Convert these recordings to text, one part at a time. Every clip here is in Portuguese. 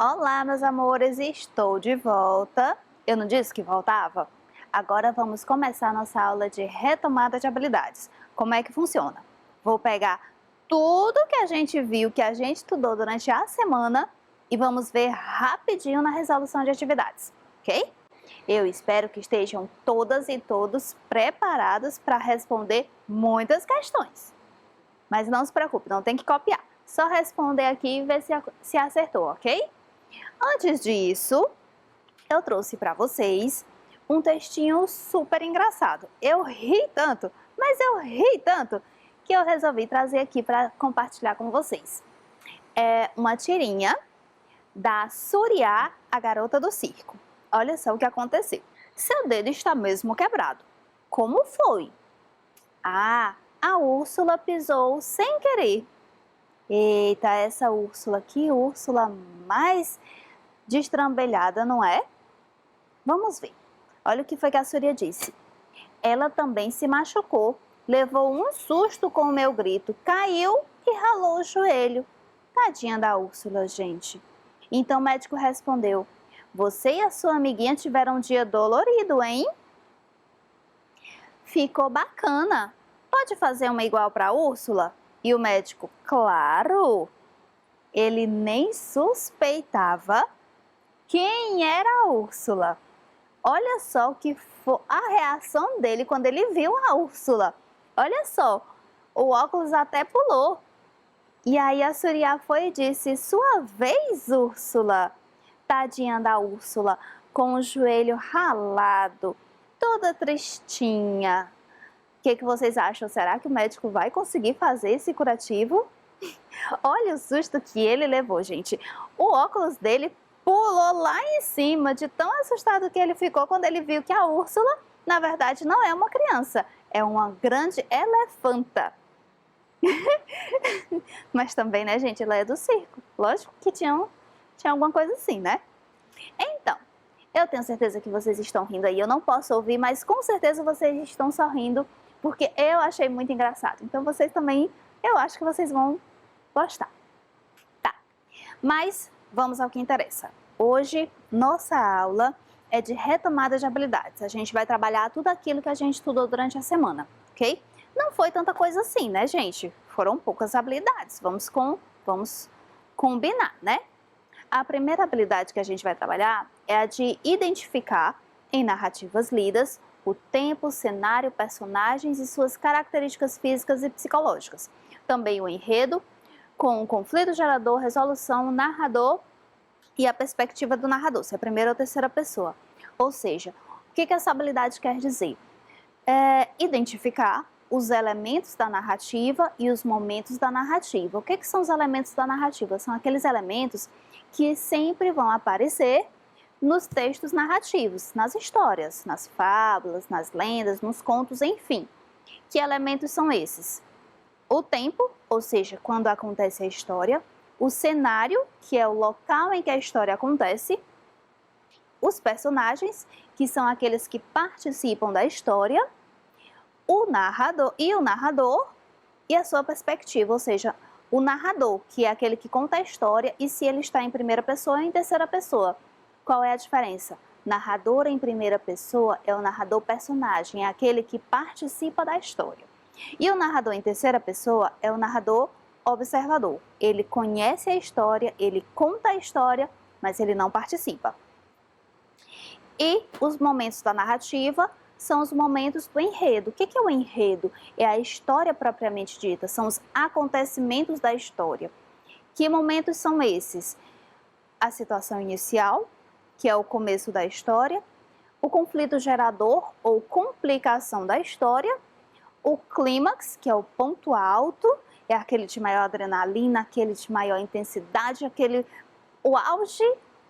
Olá, meus amores, estou de volta. Eu não disse que voltava? Agora vamos começar a nossa aula de retomada de habilidades. Como é que funciona? Vou pegar tudo que a gente viu, que a gente estudou durante a semana e vamos ver rapidinho na resolução de atividades, ok? Eu espero que estejam todas e todos preparados para responder muitas questões. Mas não se preocupe, não tem que copiar. Só responder aqui e ver se acertou, ok? Antes disso, eu trouxe para vocês um textinho super engraçado. Eu ri tanto, mas eu ri tanto, que eu resolvi trazer aqui para compartilhar com vocês. É uma tirinha da Suriá, a garota do circo. Olha só o que aconteceu. Seu dedo está mesmo quebrado. Como foi? Ah, a Úrsula pisou sem querer. Eita, essa Úrsula, que Úrsula mais destrambelhada, não é? Vamos ver. Olha o que foi que a Súria disse. Ela também se machucou, levou um susto com o meu grito, caiu e ralou o joelho. Tadinha da Úrsula, gente. Então o médico respondeu, você e a sua amiguinha tiveram um dia dolorido, hein? Ficou bacana. Pode fazer uma igual para a Úrsula? E o médico, claro. Ele nem suspeitava quem era a Úrsula. Olha só o que foi a reação dele quando ele viu a Úrsula. Olha só, o óculos até pulou. E aí a Suriá foi e disse, sua vez, Úrsula. Tadinha da Úrsula, com o joelho ralado, toda tristinha. O que vocês acham? Será que o médico vai conseguir fazer esse curativo? Olha o susto que ele levou, gente. O óculos dele pulou lá em cima, de tão assustado que ele ficou quando ele viu que a Úrsula, na verdade, não é uma criança, é uma grande elefanta. Mas também, né, gente, ela é do circo. Lógico que tinha alguma coisa assim, né? Então, eu tenho certeza que vocês estão rindo aí. Eu não posso ouvir, mas com certeza vocês estão sorrindo, porque eu achei muito engraçado. Então, vocês também, eu acho que vocês vão gostar. Tá, mas vamos ao que interessa. Hoje, nossa aula é de retomada de habilidades. A gente vai trabalhar tudo aquilo que a gente estudou durante a semana, ok? Não foi tanta coisa assim, né, gente? Foram poucas habilidades. Vamos combinar, né? A primeira habilidade que a gente vai trabalhar é a de identificar, em narrativas lidas, o tempo, cenário, personagens e suas características físicas e psicológicas. Também o enredo, com o conflito gerador, resolução, narrador e a perspectiva do narrador, se é a primeira ou terceira pessoa. Ou seja, o que essa habilidade quer dizer? Identificar os elementos da narrativa e os momentos da narrativa. O que são os elementos da narrativa? São aqueles elementos que sempre vão aparecer nos textos narrativos, nas histórias, nas fábulas, nas lendas, nos contos, enfim. Que elementos são esses? O tempo, ou seja, quando acontece a história, o cenário, que é o local em que a história acontece, os personagens, que são aqueles que participam da história, o narrador e a sua perspectiva, ou seja, o narrador, que é aquele que conta a história e se ele está em primeira pessoa ou em terceira pessoa. Qual é a diferença? Narrador em primeira pessoa é o narrador personagem, é aquele que participa da história. E o narrador em terceira pessoa é o narrador observador. Ele conhece a história, ele conta a história, mas ele não participa. E os momentos da narrativa são os momentos do enredo. O que é o enredo? É a história propriamente dita, são os acontecimentos da história. Que momentos são esses? A situação inicial, que é o começo da história, o conflito gerador ou complicação da história, o clímax, que é o ponto alto, é aquele de maior adrenalina, aquele de maior intensidade, o auge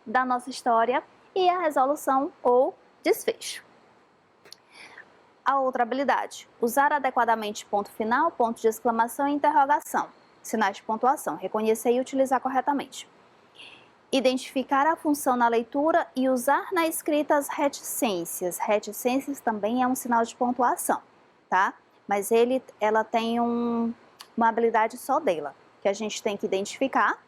da nossa história, e a resolução ou desfecho. A outra habilidade, usar adequadamente ponto final, ponto de exclamação e interrogação, sinais de pontuação, reconhecer e utilizar corretamente. Identificar a função na leitura e usar na escrita as reticências. Reticências também é um sinal de pontuação, tá? Mas ela tem uma habilidade só dela, que a gente tem que identificar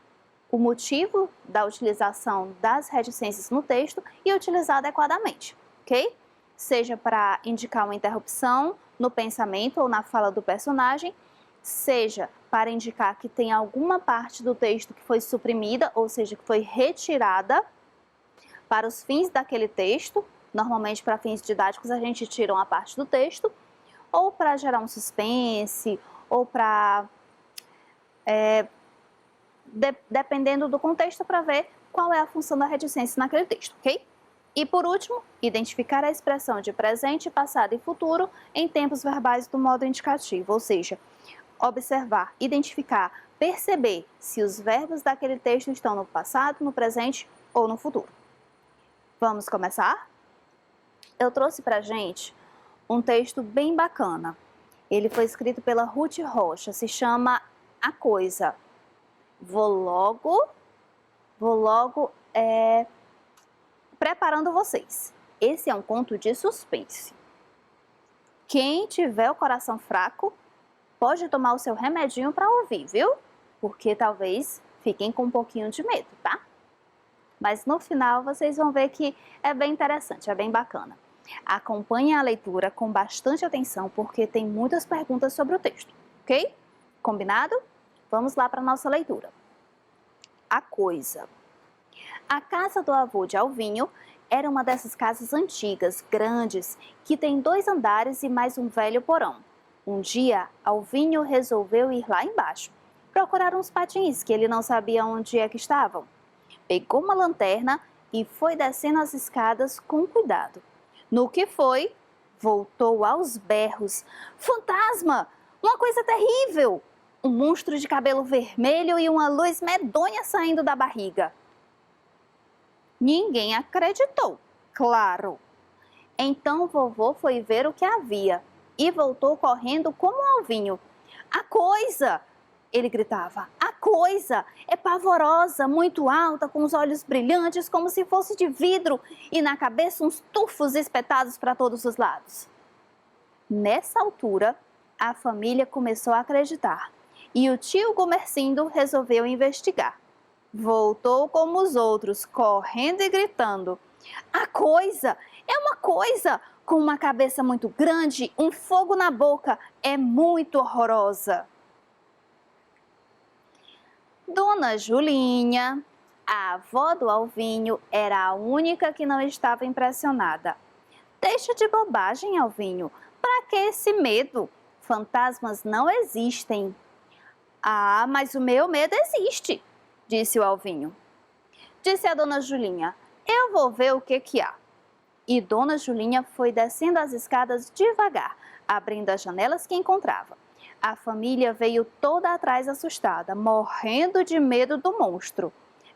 o motivo da utilização das reticências no texto e utilizar adequadamente, ok? Seja para indicar uma interrupção no pensamento ou na fala do personagem, seja para indicar que tem alguma parte do texto que foi suprimida, ou seja, que foi retirada para os fins daquele texto. Normalmente, para fins didáticos, a gente tira uma parte do texto, ou para gerar um suspense, ou para... dependendo do contexto, para ver qual é a função da reticência naquele texto, ok? E por último, identificar a expressão de presente, passado e futuro em tempos verbais do modo indicativo, ou seja, observar, identificar, perceber se os verbos daquele texto estão no passado, no presente ou no futuro. Vamos começar? Eu trouxe pra gente um texto bem bacana. Ele foi escrito pela Ruth Rocha, se chama A Coisa. Vou logo preparando vocês. Esse é um conto de suspense. Quem tiver o coração fraco, pode tomar o seu remedinho para ouvir, viu? Porque talvez fiquem com um pouquinho de medo, tá? Mas no final vocês vão ver que é bem interessante, é bem bacana. Acompanhem a leitura com bastante atenção, porque tem muitas perguntas sobre o texto, ok? Combinado? Vamos lá para a nossa leitura. A Coisa. A casa do avô de Alvinho era uma dessas casas antigas, grandes, que tem 2 andares e mais um velho porão. Um dia, Alvinho resolveu ir lá embaixo, procurar uns patins que ele não sabia onde é que estavam. Pegou uma lanterna e foi descendo as escadas com cuidado. No que foi, voltou aos berros. Fantasma! Uma coisa terrível! Um monstro de cabelo vermelho e uma luz medonha saindo da barriga. Ninguém acreditou, claro. Então vovô foi ver o que havia e voltou correndo como um alvinho. A coisa! Ele gritava. A coisa é pavorosa, muito alta, com os olhos brilhantes como se fosse de vidro e na cabeça uns tufos espetados para todos os lados. Nessa altura, a família começou a acreditar e o tio Gumercindo resolveu investigar. Voltou como os outros, correndo e gritando. A coisa é uma coisa com uma cabeça muito grande, um fogo na boca, é muito horrorosa. Dona Julinha, a avó do Alvinho, era a única que não estava impressionada. Deixa de bobagem, Alvinho. Para que esse medo? Fantasmas não existem. Ah, mas o meu medo existe, disse o Alvinho. Disse a Dona Julinha, eu vou ver o que há. E Dona Julinha foi descendo as escadas devagar, abrindo as janelas que encontrava. A família veio toda atrás assustada, morrendo de medo do monstro,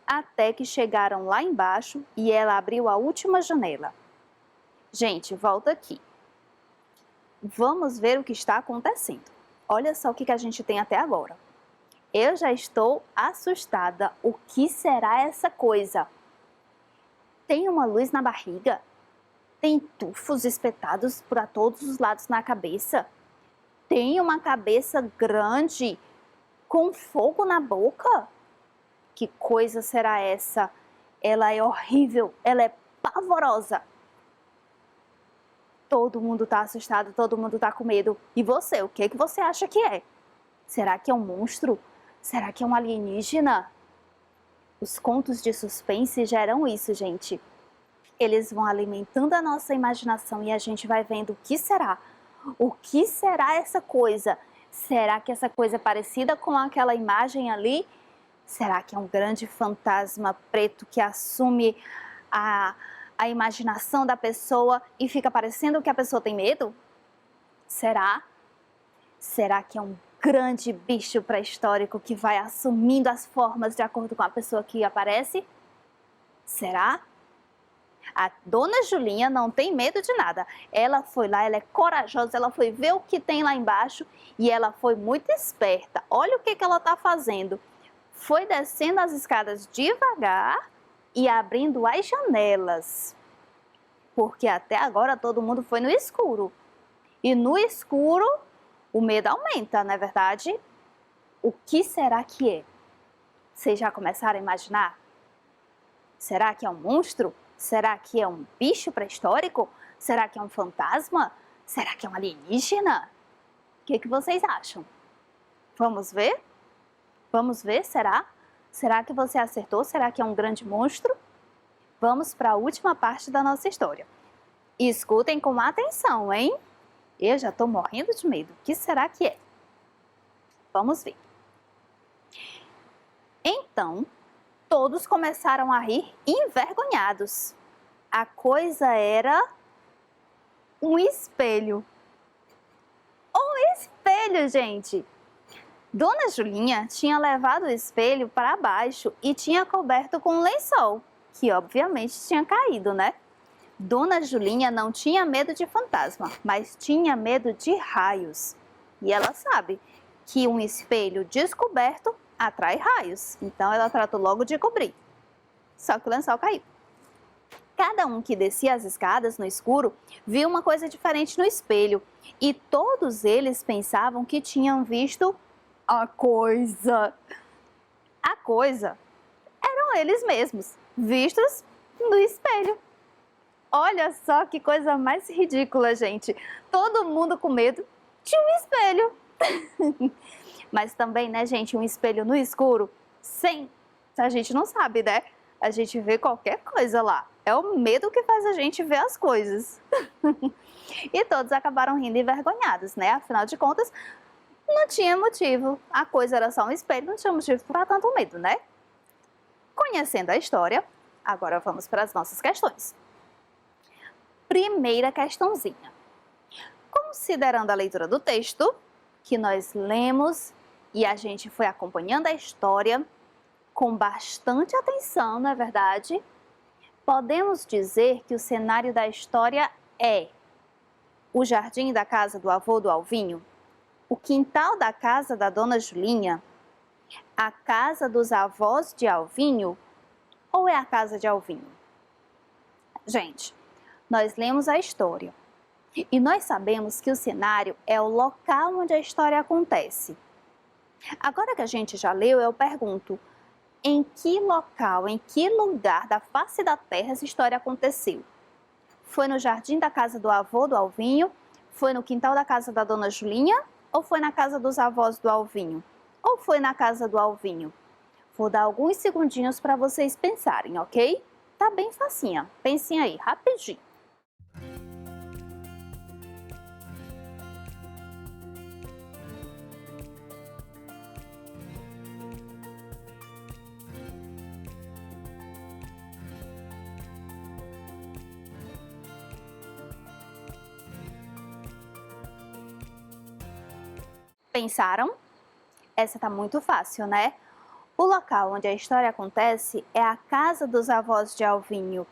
até que chegaram lá embaixo e ela abriu a última janela. Gente, volta aqui. Vamos ver o que está acontecendo. Olha só o que a gente tem até agora. Eu já estou assustada. O que será essa coisa? Tem uma luz na barriga? Tem tufos espetados por todos os lados na cabeça? Tem uma cabeça grande com fogo na boca? Que coisa será essa? Ela é horrível, ela é pavorosa. Todo mundo está assustado, todo mundo está com medo. E você, o que você acha que é? Será que é um monstro? Será que é um alienígena? Os contos de suspense geram isso, gente. Eles vão alimentando a nossa imaginação e a gente vai vendo o que será. O que será essa coisa? Será que essa coisa é parecida com aquela imagem ali? Será que é um grande fantasma preto que assume a imaginação da pessoa e fica parecendo que a pessoa tem medo? Será? Será que é um grande bicho pré-histórico que vai assumindo as formas de acordo com a pessoa que aparece? Será? A Dona Julinha não tem medo de nada. Ela foi lá, ela é corajosa, ela foi ver o que tem lá embaixo e ela foi muito esperta. Olha o que ela está fazendo. Foi descendo as escadas devagar e abrindo as janelas. Porque até agora todo mundo foi no escuro. E no escuro o medo aumenta, não é verdade? O que será que é? Vocês já começaram a imaginar? Será que é um monstro? Será que é um bicho pré-histórico? Será que é um fantasma? Será que é um alienígena? O que vocês acham? Vamos ver? Vamos ver, será? Será que você acertou? Será que é um grande monstro? Vamos para a última parte da nossa história. Escutem com atenção, hein? Eu já estou morrendo de medo. O que será que é? Vamos ver. Então, todos começaram a rir envergonhados. A coisa era um espelho. Um espelho, gente! Dona Julinha tinha levado o espelho para baixo e tinha coberto com um lençol, que obviamente tinha caído, né? Dona Julinha não tinha medo de fantasma, mas tinha medo de raios. E ela sabe que um espelho descoberto atrai raios, então ela tratou logo de cobrir. Só que o lençol caiu. Cada um que descia as escadas no escuro viu uma coisa diferente no espelho e todos eles pensavam que tinham visto a coisa. A coisa eram eles mesmos, vistos no espelho. Olha só que coisa mais ridícula, gente. Todo mundo com medo de um espelho. Mas também, né, gente, um espelho no escuro, a gente não sabe, né? A gente vê qualquer coisa lá. É o medo que faz a gente ver as coisas. E todos acabaram rindo envergonhados, né? Afinal de contas, não tinha motivo. A coisa era só um espelho, não tinha motivo para tanto medo, né? Conhecendo a história, agora vamos para as nossas questões. Primeira questãozinha. Considerando a leitura do texto, que nós lemos e a gente foi acompanhando a história com bastante atenção, não é verdade? Podemos dizer que o cenário da história é o jardim da casa do avô do Alvinho, o quintal da casa da dona Julinha, a casa dos avós de Alvinho ou é a casa de Alvinho? Gente, nós lemos a história e nós sabemos que o cenário é o local onde a história acontece. Agora que a gente já leu, eu pergunto, em que local, em que lugar da face da terra essa história aconteceu? Foi no jardim da casa do avô do Alvinho? Foi no quintal da casa da dona Julinha? Ou foi na casa dos avós do Alvinho? Ou foi na casa do Alvinho? Vou dar alguns segundinhos para vocês pensarem, ok? Tá bem facinha. Pensem aí, rapidinho. Pensaram? Essa tá muito fácil, né? O local onde a história acontece é a casa dos avós de Alvinho.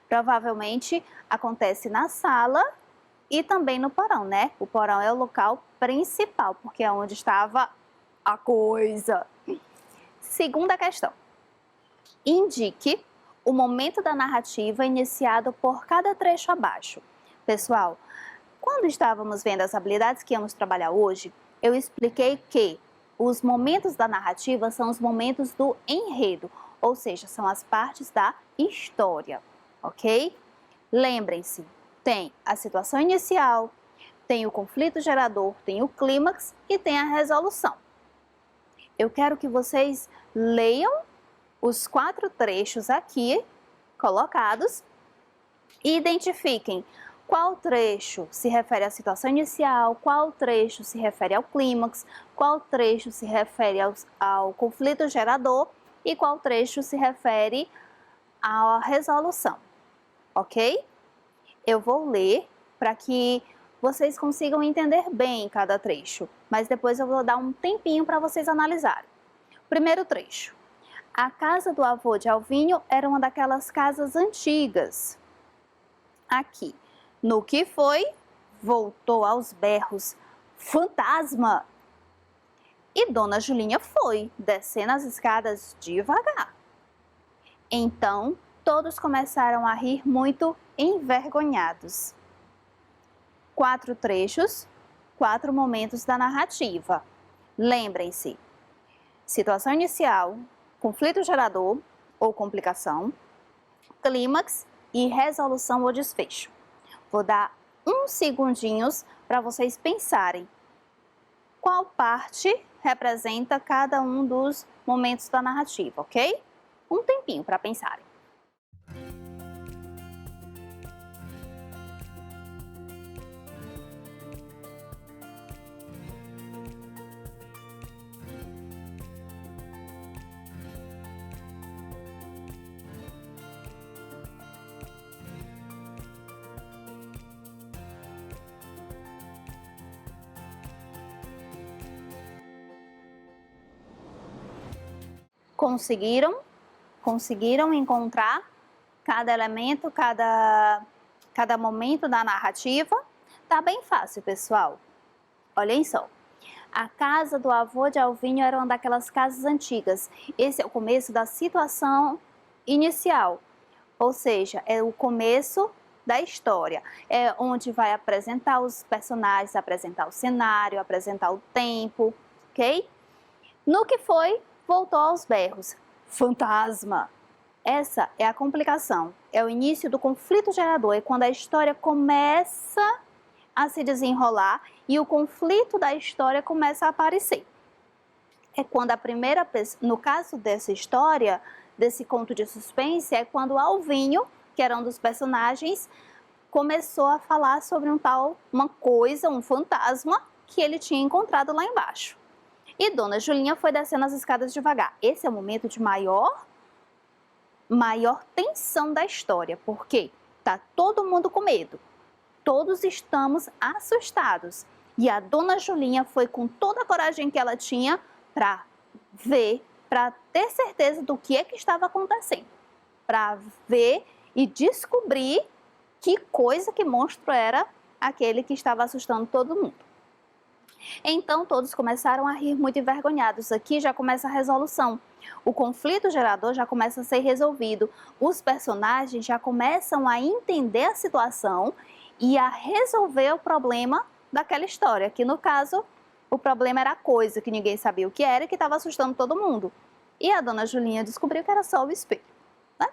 Provavelmente acontece na sala e também no porão, né? O porão é o local principal, porque é onde estava a coisa. Segunda questão. Indique o momento da narrativa iniciado por cada trecho abaixo. Pessoal, quando estávamos vendo as habilidades que íamos trabalhar hoje, eu expliquei que os momentos da narrativa são os momentos do enredo, ou seja, são as partes da história, ok? Lembrem-se, tem a situação inicial, tem o conflito gerador, tem o clímax e tem a resolução. Eu quero que vocês leiam os 4 trechos aqui colocados e identifiquem qual trecho se refere à situação inicial, qual trecho se refere ao clímax, qual trecho se refere ao conflito gerador e qual trecho se refere à resolução, ok? Eu vou ler para que vocês consigam entender bem cada trecho, mas depois eu vou dar um tempinho para vocês analisarem. Primeiro trecho. A casa do avô de Alvinho era uma daquelas casas antigas. Aqui. No que foi, voltou aos berros. Fantasma! E Dona Julinha foi, descendo as escadas devagar. Então, todos começaram a rir muito envergonhados. 4 trechos, 4 momentos da narrativa. Lembrem-se, situação inicial, conflito gerador ou complicação, clímax e resolução ou desfecho. Vou dar uns segundinhos para vocês pensarem qual parte representa cada um dos momentos da narrativa, ok? Um tempinho para pensarem. Conseguiram encontrar cada elemento, cada momento da narrativa? Tá bem fácil, pessoal. Olhem só. A casa do avô de Alvinho era uma daquelas casas antigas. Esse é o começo da situação inicial, ou seja, é o começo da história. É onde vai apresentar os personagens, apresentar o cenário, apresentar o tempo, ok? No que foi, voltou aos berros. Fantasma! Essa é a complicação, é o início do conflito gerador, é quando a história começa a se desenrolar e o conflito da história começa a aparecer. É quando a primeira pessoa, no caso dessa história, desse conto de suspense, é quando o Alvinho, que era um dos personagens, começou a falar sobre uma coisa, um fantasma, que ele tinha encontrado lá embaixo. E Dona Julinha foi descendo as escadas devagar. Esse é o momento de maior tensão da história, porque tá todo mundo com medo. Todos estamos assustados. E a Dona Julinha foi com toda a coragem que ela tinha para ver, para ter certeza do que é que estava acontecendo. Para ver e descobrir que coisa, que monstro era aquele que estava assustando todo mundo. Então todos começaram a rir muito envergonhados. Aqui já começa a resolução. O conflito gerador já começa a ser resolvido. Os personagens já começam a entender a situação e a resolver o problema daquela história. Que no caso, o problema era a coisa que ninguém sabia o que era e que estava assustando todo mundo. E a Dona Julinha descobriu que era só o espelho, né?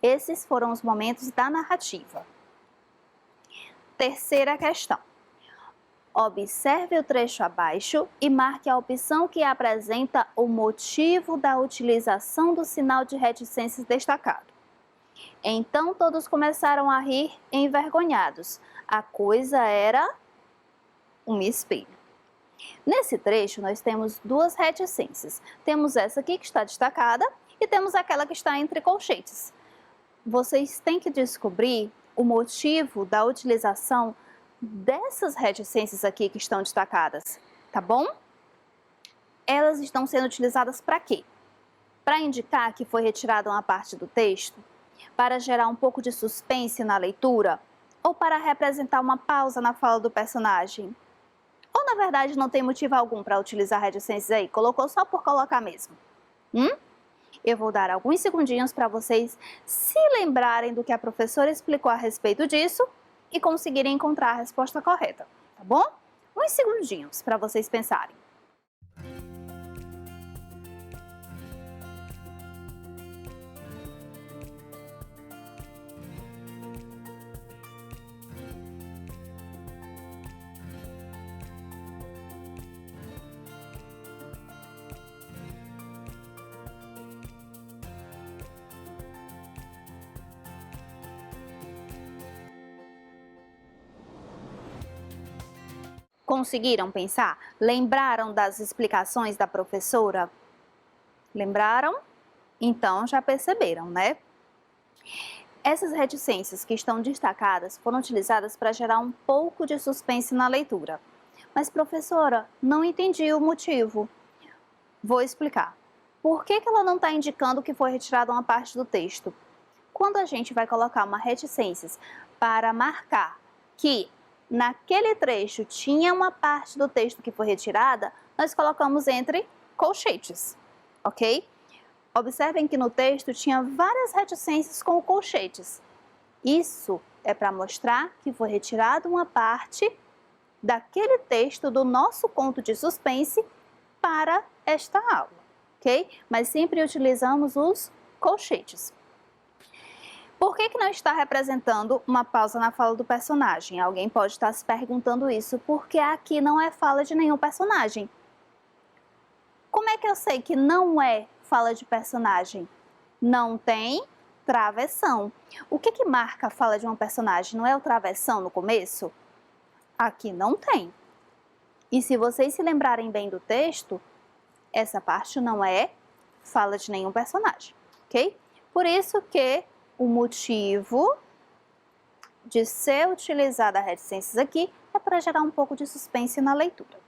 Esses foram os momentos da narrativa. Terceira questão. Observe o trecho abaixo e marque a opção que apresenta o motivo da utilização do sinal de reticências destacado. Então todos começaram a rir envergonhados. A coisa era um espelho. Nesse trecho nós temos duas reticências. Temos essa aqui que está destacada e temos aquela que está entre colchetes. Vocês têm que descobrir o motivo da utilização dessas reticências aqui que estão destacadas, tá bom? Elas estão sendo utilizadas para quê? Para indicar que foi retirada uma parte do texto? Para gerar um pouco de suspense na leitura? Ou para representar uma pausa na fala do personagem? Ou na verdade não tem motivo algum para utilizar reticências aí? Colocou só por colocar mesmo? Eu vou dar alguns segundinhos para vocês se lembrarem do que a professora explicou a respeito disso e conseguirem encontrar a resposta correta, tá bom? Uns segundinhos para vocês pensarem. Conseguiram pensar? Lembraram das explicações da professora? Lembraram? Então já perceberam, né? Essas reticências que estão destacadas foram utilizadas para gerar um pouco de suspense na leitura. Mas professora, não entendi o motivo. Vou explicar. Por que ela não está indicando que foi retirada uma parte do texto? Quando a gente vai colocar uma reticências para marcar que naquele trecho tinha uma parte do texto que foi retirada, nós colocamos entre colchetes, ok? Observem que no texto tinha várias reticências com colchetes. Isso é para mostrar que foi retirada uma parte daquele texto do nosso conto de suspense para esta aula, ok? Mas sempre utilizamos os colchetes. Por que não está representando uma pausa na fala do personagem? Alguém pode estar se perguntando isso, porque aqui não é fala de nenhum personagem. Como é que eu sei que não é fala de personagem? Não tem travessão. O que marca a fala de um personagem? Não é o travessão no começo? Aqui não tem. E se vocês se lembrarem bem do texto, essa parte não é fala de nenhum personagem, ok? Por isso que o motivo de ser utilizada a reticências aqui é para gerar um pouco de suspense na leitura,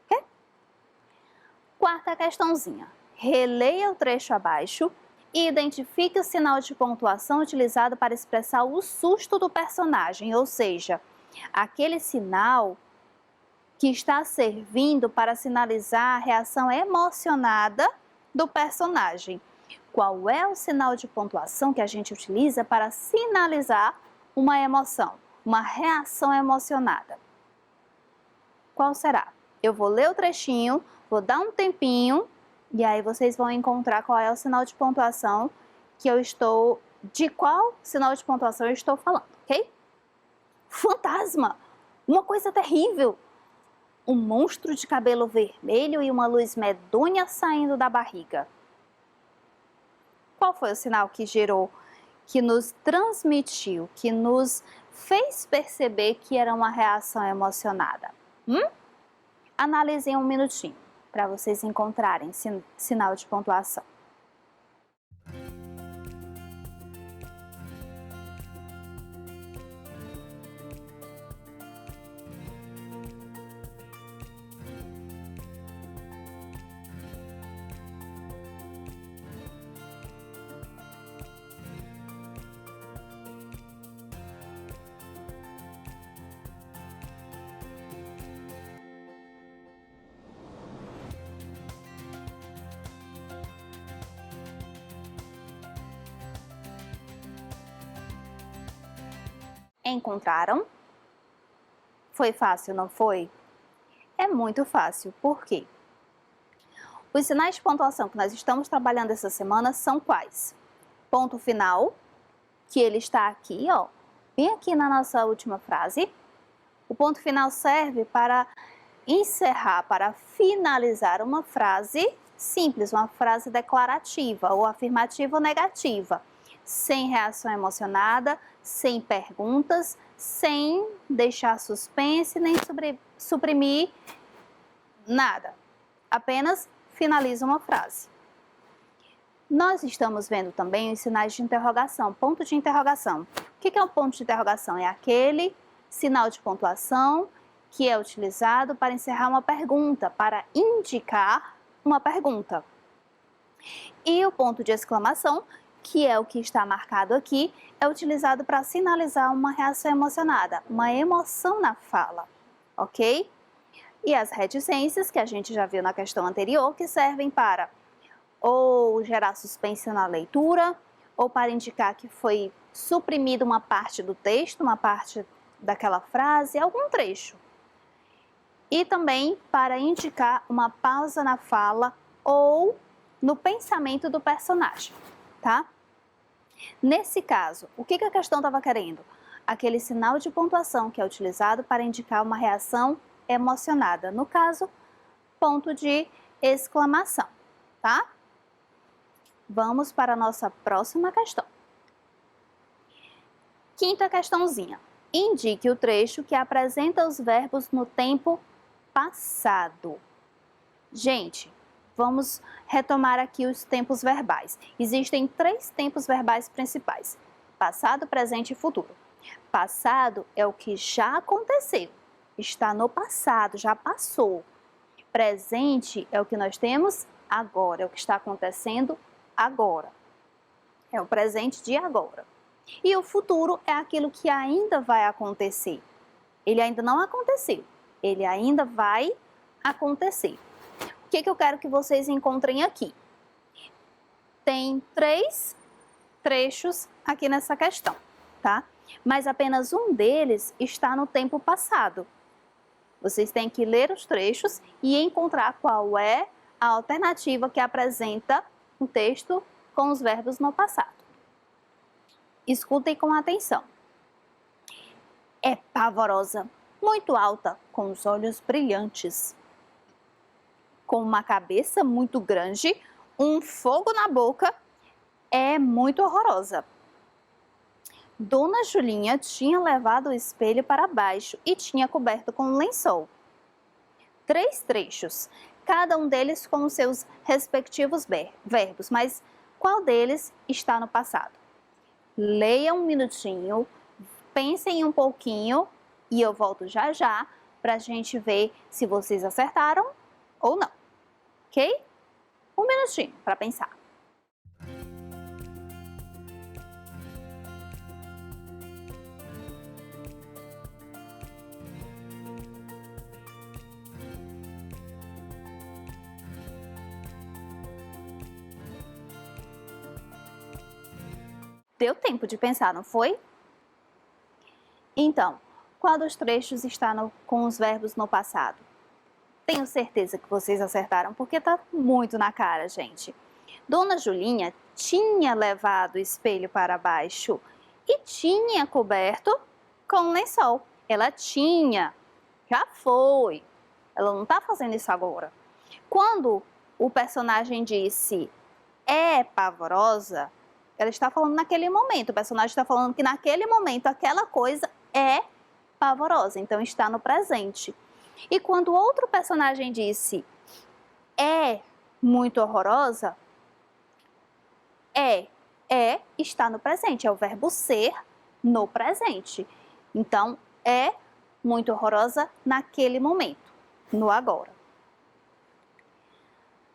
ok? Quarta questãozinha. Releia o trecho abaixo e identifique o sinal de pontuação utilizado para expressar o susto do personagem, ou seja, aquele sinal que está servindo para sinalizar a reação emocionada do personagem. Qual é o sinal de pontuação que a gente utiliza para sinalizar uma emoção, uma reação emocionada? Qual será? Eu vou ler o trechinho, vou dar um tempinho e aí vocês vão encontrar qual é o sinal de pontuação de qual sinal de pontuação eu estou falando, ok? Fantasma! Uma coisa terrível! Um monstro de cabelo vermelho e uma luz medonha saindo da barriga. Qual foi o sinal que gerou, que nos transmitiu, que nos fez perceber que era uma reação emocionada? Analisem um minutinho para vocês encontrarem sinal de pontuação. Encontraram? Foi fácil, não foi? É muito fácil. Por quê? Os sinais de pontuação que nós estamos trabalhando essa semana são quais? Ponto final, que ele está aqui, ó, bem aqui na nossa última frase. O ponto final serve para encerrar, para finalizar uma frase simples, uma frase declarativa, ou afirmativa ou negativa, sem reação emocionada, sem perguntas, sem deixar suspense, nem suprimir nada. Apenas finaliza uma frase. Nós estamos vendo também os sinais de interrogação, ponto de interrogação. O que é um ponto de interrogação? É aquele sinal de pontuação que é utilizado para encerrar uma pergunta, para indicar uma pergunta. E o ponto de exclamação, que é o que está marcado aqui, é utilizado para sinalizar uma reação emocionada, uma emoção na fala, ok? E as reticências, que a gente já viu na questão anterior, que servem para ou gerar suspense na leitura, ou para indicar que foi suprimida uma parte do texto, uma parte daquela frase, algum trecho. E também para indicar uma pausa na fala ou no pensamento do personagem, tá? Nesse caso, o que a questão estava querendo? Aquele sinal de pontuação que é utilizado para indicar uma reação emocionada. No caso, ponto de exclamação, tá? Vamos para a nossa próxima questão. Quinta questãozinha. Indique o trecho que apresenta os verbos no tempo passado. Gente, vamos retomar aqui os tempos verbais. Existem 3 tempos verbais principais: passado, presente e futuro. Passado é o que já aconteceu, está no passado, já passou. Presente é o que nós temos agora, é o que está acontecendo agora. É o presente de agora. E o futuro é aquilo que ainda vai acontecer. Ele ainda não aconteceu, ele ainda vai acontecer. O que eu quero que vocês encontrem aqui? Tem 3 trechos aqui nessa questão, tá? Mas apenas um deles está no tempo passado. Vocês têm que ler os trechos e encontrar qual é a alternativa que apresenta um texto com os verbos no passado. Escutem com atenção. É pavorosa, muito alta, com os olhos brilhantes, com uma cabeça muito grande, um fogo na boca, é muito horrorosa. Dona Julinha tinha levado o espelho para baixo e tinha coberto com um lençol. 3 trechos, cada um deles com os seus respectivos verbos, mas qual deles está no passado? Leia um minutinho, pensem um pouquinho e eu volto já já para a gente ver se vocês acertaram ou não, ok? Um minutinho para pensar. Deu tempo de pensar, não foi? Então, qual dos trechos está com os verbos no passado? Tenho certeza que vocês acertaram, porque está muito na cara, gente. Dona Julinha tinha levado o espelho para baixo e tinha coberto com lençol. Ela tinha, já foi. Ela não está fazendo isso agora. Quando o personagem disse é pavorosa, ela está falando naquele momento, o personagem está falando que naquele momento aquela coisa é pavorosa, então está no presente. E quando outro personagem disse é muito horrorosa, está no presente, é o verbo ser no presente. Então, é muito horrorosa naquele momento, no agora.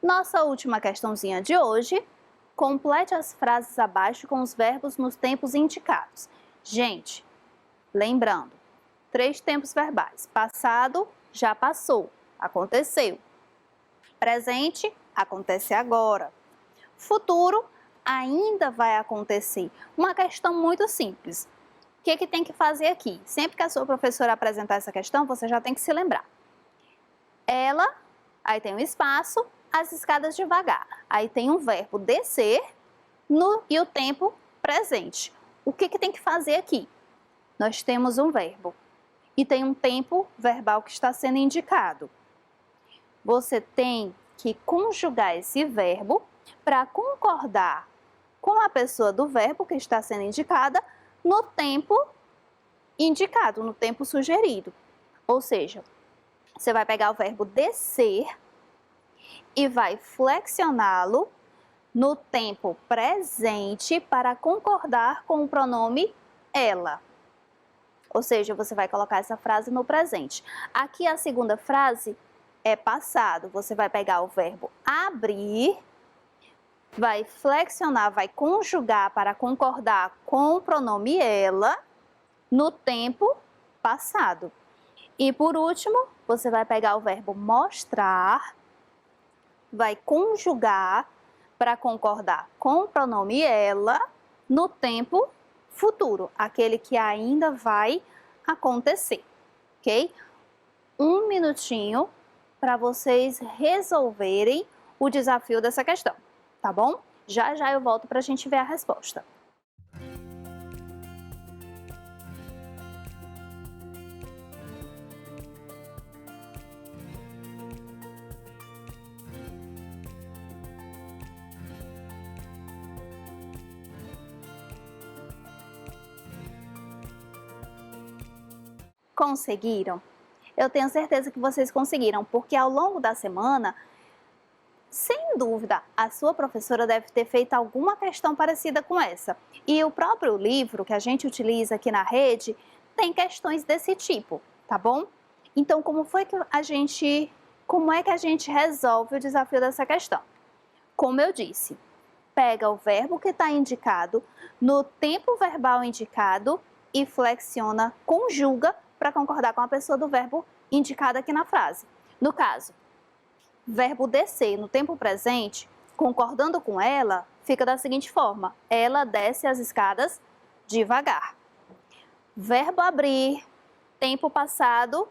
Nossa última questãozinha de hoje. Complete as frases abaixo com os verbos nos tempos indicados. Gente, lembrando, 3 tempos verbais. Passado, já passou, aconteceu. Presente, acontece agora. Futuro, ainda vai acontecer. Uma questão muito simples. O que tem que fazer aqui? Sempre que a sua professora apresentar essa questão, você já tem que se lembrar. Ela, aí tem um espaço, as escadas devagar. Aí tem um verbo descer e o tempo presente. O que tem que fazer aqui? Nós temos um verbo e tem um tempo verbal que está sendo indicado. Você tem que conjugar esse verbo para concordar com a pessoa do verbo que está sendo indicada no tempo indicado, no tempo sugerido. Ou seja, você vai pegar o verbo descer e vai flexioná-lo no tempo presente para concordar com o pronome ela. Ou seja, você vai colocar essa frase no presente. Aqui a segunda frase é passado. Você vai pegar o verbo abrir, vai flexionar, vai conjugar para concordar com o pronome ela no tempo passado. E por último, você vai pegar o verbo mostrar, vai conjugar para concordar com o pronome ela no tempo futuro, aquele que ainda vai acontecer, ok? Um minutinho para vocês resolverem o desafio dessa questão, tá bom? Já já eu volto para a gente ver a resposta. Conseguiram? Eu tenho certeza que vocês conseguiram, porque ao longo da semana, sem dúvida, a sua professora deve ter feito alguma questão parecida com essa. E o próprio livro que a gente utiliza aqui na rede tem questões desse tipo, tá bom? Então, como é que a gente resolve o desafio dessa questão? Como eu disse, pega o verbo que está indicado no tempo verbal indicado e flexiona, conjuga para concordar com a pessoa do verbo indicado aqui na frase. No caso, verbo descer no tempo presente, concordando com ela, fica da seguinte forma: ela desce as escadas devagar. Verbo abrir, tempo passado,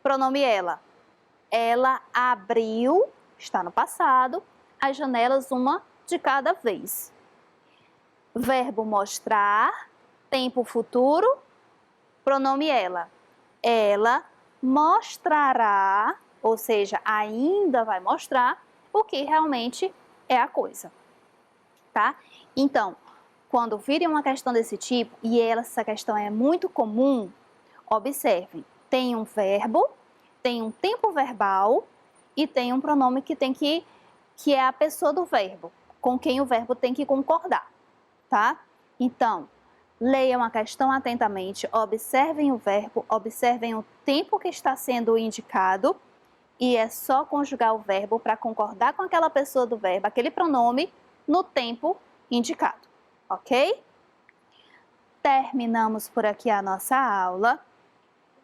pronome ela. Ela abriu está no passado, as janelas uma de cada vez. Verbo mostrar, tempo futuro, pronome ela. Ela mostrará, ou seja, ainda vai mostrar o que realmente é a coisa, tá? Então, quando virem uma questão desse tipo, e essa questão é muito comum, observem, tem um verbo, tem um tempo verbal e tem um pronome que é a pessoa do verbo, com quem o verbo tem que concordar, tá? Então, leiam a questão atentamente, observem o verbo, observem o tempo que está sendo indicado e é só conjugar o verbo para concordar com aquela pessoa do verbo, aquele pronome, no tempo indicado, ok? Terminamos por aqui a nossa aula.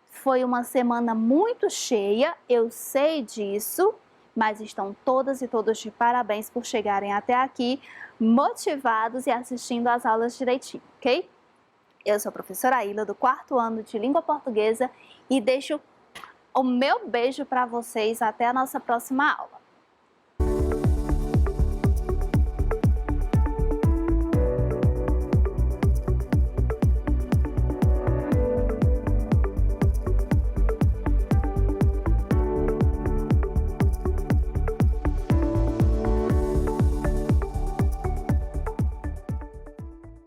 Foi uma semana muito cheia, eu sei disso, mas estão todas e todos de parabéns por chegarem até aqui, motivados e assistindo às aulas direitinho, ok? Eu sou a professora Ilha, do 4º ano de Língua Portuguesa, e deixo o meu beijo para vocês até a nossa próxima aula.